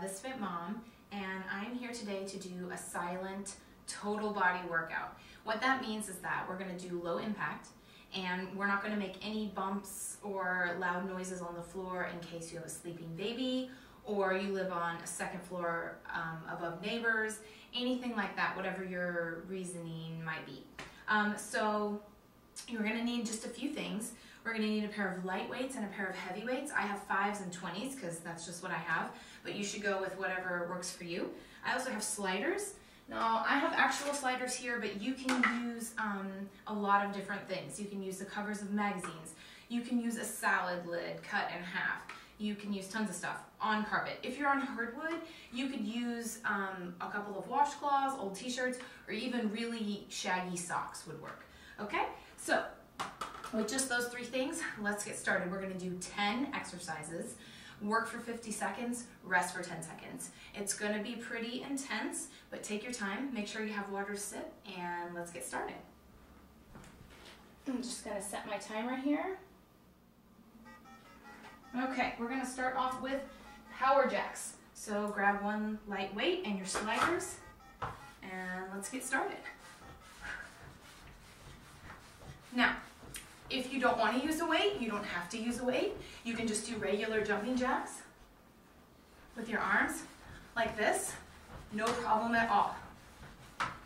This Fit Mom, and I'm here today to do a silent total body workout. What that means is that we're going to do low impact, and we're not going to make any bumps or loud noises on the floor in case you have a sleeping baby or you live on a second floor above neighbors, anything like that, whatever your reasoning might be. So you're going to need just a few things. We're going to need a pair of light weights and a pair of heavy weights. I have 5s and 20s because that's just what I have, but you should go with whatever works for you. I also have sliders. Now, I have actual sliders here, but you can use a lot of different things. You can use the covers of magazines. You can use a salad lid cut in half. You can use tons of stuff on carpet. If you're on hardwood, you could use a couple of washcloths, old t-shirts, or even really shaggy socks would work. Okay, so with just those 3 things, let's get started. We're gonna do 10 exercises, work for 50 seconds, rest for 10 seconds. It's gonna be pretty intense, but take your time, make sure you have water to sip, and let's get started. I'm just gonna set my timer here. Okay, we're gonna start off with power jacks. So grab one light weight and your sliders, and let's get started. Now, if you don't want to use a weight, you don't have to use a weight. You can just do regular jumping jacks with your arms like this, no problem at all.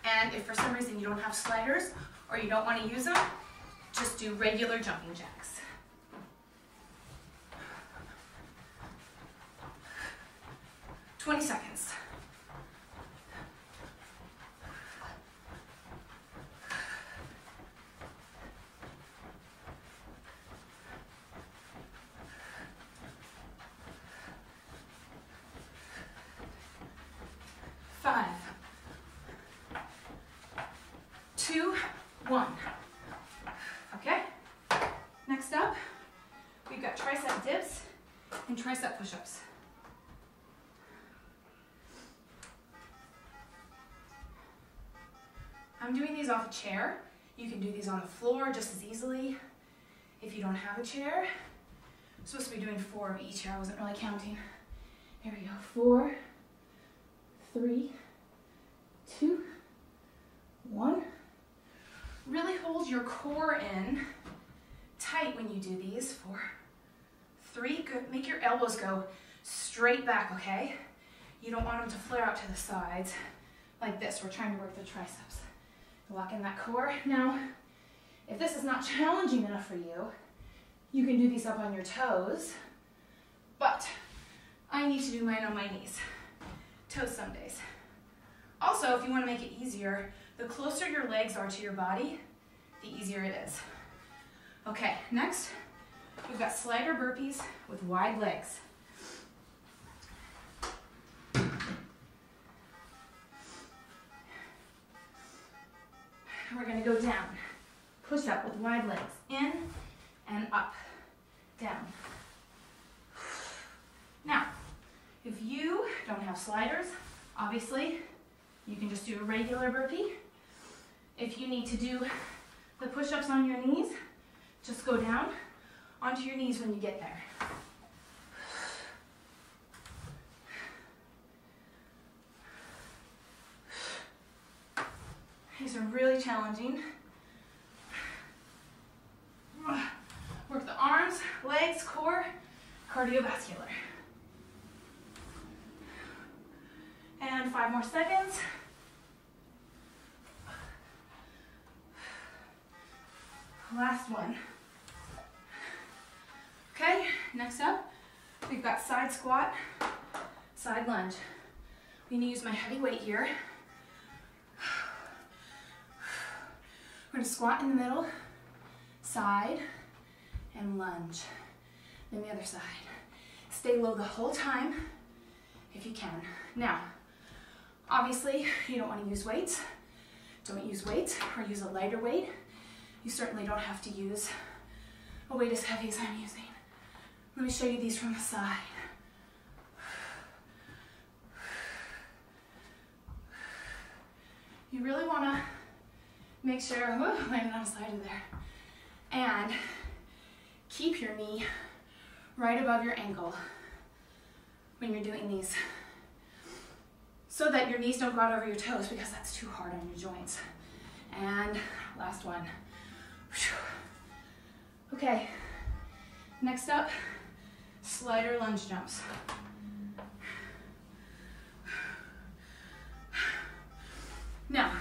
And if for some reason you don't have sliders or you don't want to use them, just do regular jumping jacks. "20 seconds. Five, 2, 1. Okay, next up, we've got tricep dips and tricep push-ups. I'm doing these off a chair. You can do these on the floor just as easily. If you don't have a chair, I'm supposed to be doing 4 of each here. I wasn't really counting. Here we go. 4, 3, 2, 1. Really hold your core in tight when you do these. 4, 3, good. Make your elbows go straight back, okay? You don't want them to flare out to the sides like this. We're trying to work the triceps. Lock in that core. Now, if this is not challenging enough for you, you can do these up on your toes, but I need to do mine on my knees. Toes some days. Also, if you want to make it easier, the closer your legs are to your body, the easier it is. Okay, next, we've got slider burpees with wide legs. We're going to go down. Push up with wide legs. In and up. Down. Now, if you don't have sliders, obviously, you can just do a regular burpee. If you need to do the push-ups on your knees, just go down onto your knees when you get there. These are really challenging. Work the arms, legs, core, cardiovascular. And 5 more seconds. Last one. Okay, next up, we've got side squat, side lunge. I'm going to use my heavy weight here. We're going to squat in the middle, side, and lunge. Then the other side. Stay low the whole time if you can. Now, obviously, you don't want to use weights. Don't use weights or use a lighter weight. You certainly don't have to use a weight as heavy as I'm using. Let me show you these from the side. You really want to make sure, landing on the side of there. And keep your knee right above your ankle when you're doing these. so that your knees don't go out over your toes because that's too hard on your joints. And last one. Okay, next up, slider lunge jumps. Now,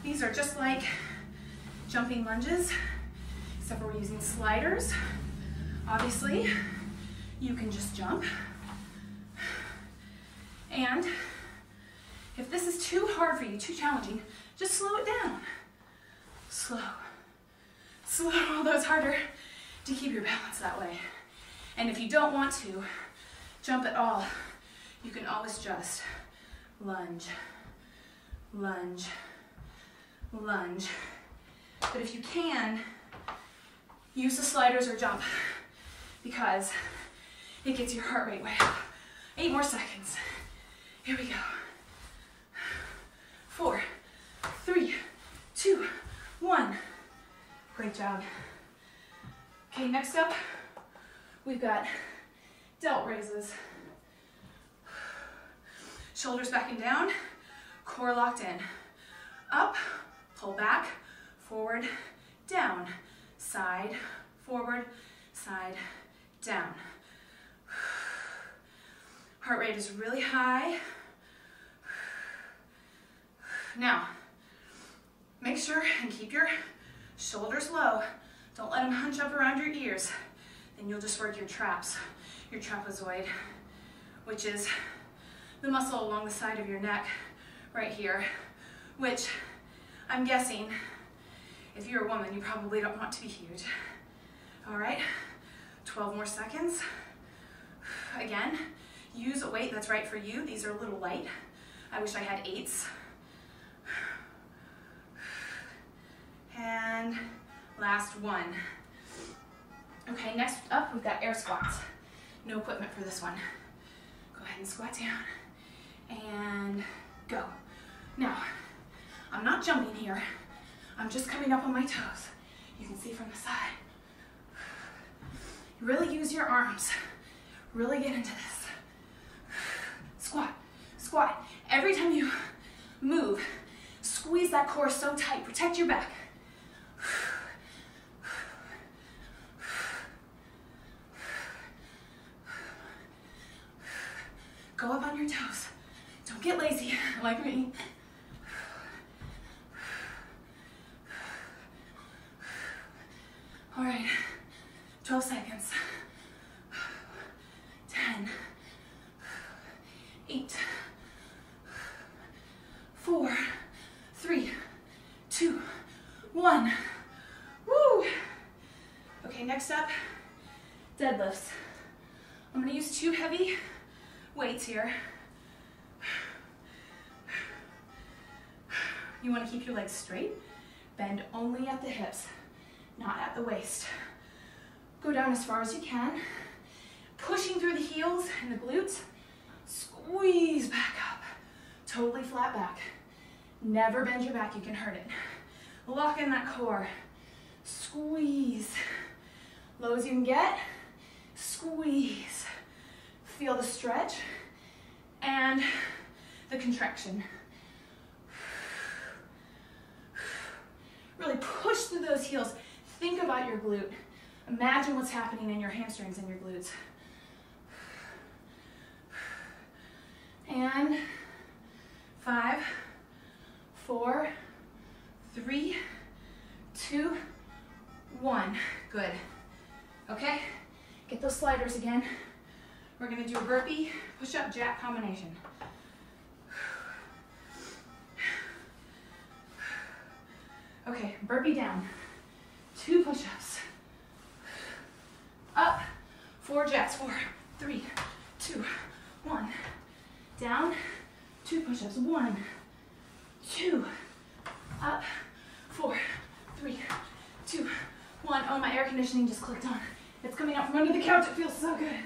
these are just like jumping lunges, except for we're using sliders. Obviously, you can just jump. And if this is too hard for you, too challenging, just slow it down. Slow. Slow, although it's harder to keep your balance that way. And if you don't want to jump at all, you can always just lunge, lunge, lunge. But if you can, use the sliders or jump because it gets your heart rate way up. 8 more seconds. Here we go. 4, 3, 2, 1. Great job. Okay, next up, we've got delt raises. Shoulders back and down, core locked in. Up, pull back, forward, down, side, forward, side, down. Heart rate is really high. Now, make sure and keep your shoulders low. Don't let them hunch up around your ears. Then you'll just work your traps, your trapezoid, which is the muscle along the side of your neck right here, which I'm guessing if you're a woman, you probably don't want to be huge. All right, 12 more seconds. Again, use a weight that's right for you. These are a little light. I wish I had 8s. And last one. Okay, next up, we've got air squats. No equipment for this one. Go ahead and squat down and go. Now, I'm not jumping here. I'm just coming up on my toes. You can see from the side. Really use your arms. Really get into this. Squat, squat. Every time you move, squeeze that core so tight. Protect your back. Go up on your toes. Don't get lazy like me. All right, 12 seconds. 10, 8, 4, 3, 2, 1. Woo! Okay, next up, deadlifts. I'm gonna use 2 heavy weights here. You wanna keep your legs straight. Bend only at the hips, not at the waist. Go down as far as you can. Pushing through the heels and the glutes. Squeeze back up. Totally flat back. Never bend your back, you can hurt it. Lock in that core. Squeeze. Low as you can get. Squeeze. Feel the stretch and the contraction. Really push through those heels. Think about your glute. Imagine what's happening in your hamstrings and your glutes. And 5, 4, 3, 2, 1. Good. Okay, get those sliders again. We're gonna do a burpee, push-up, jack combination. Okay, burpee down, 2 push-ups. Up, 4 jacks, 4, 3, 2, 1. Down, 2 push-ups, 1, 2. Up, 4, 3, 2, 1. Oh, my air conditioning just clicked on. It's coming out from under the couch, it feels so good.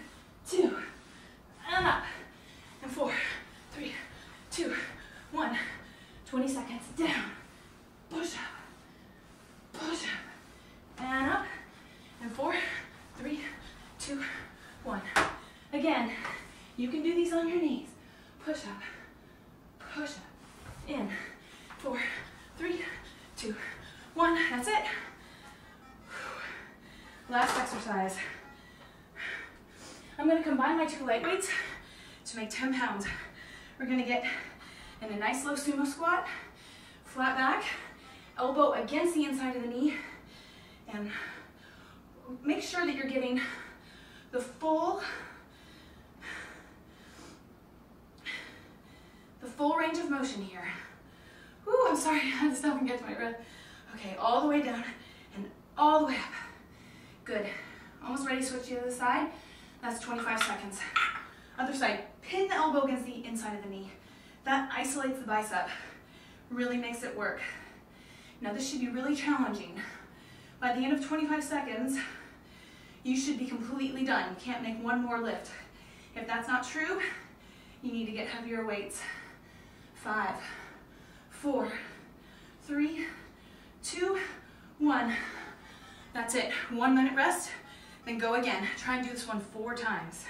2, and up, and 4, 3, 2, 1. 20 seconds, down, push up, and up, and 4, 3, 2, 1. Again, you can do these on your knees. Push up, Last exercise. I'm gonna combine my two light weights to make 10 pounds. We're gonna get in a nice low sumo squat, flat back, elbow against the inside of the knee, and make sure that you're getting the full range of motion here. Whew, I'm sorry, I had to stop and get to my breath. Okay, all the way down and all the way up. Good. Almost ready to switch to the other side. That's 25 seconds. Other side, pin the elbow against the inside of the knee. That isolates the bicep, really makes it work. Now this should be really challenging. By the end of 25 seconds, you should be completely done. You can't make one more lift. If that's not true, you need to get heavier weights. 5, 4, 3, 2, 1. That's it. 1 minute rest, then go again. Try and do this one 4 times.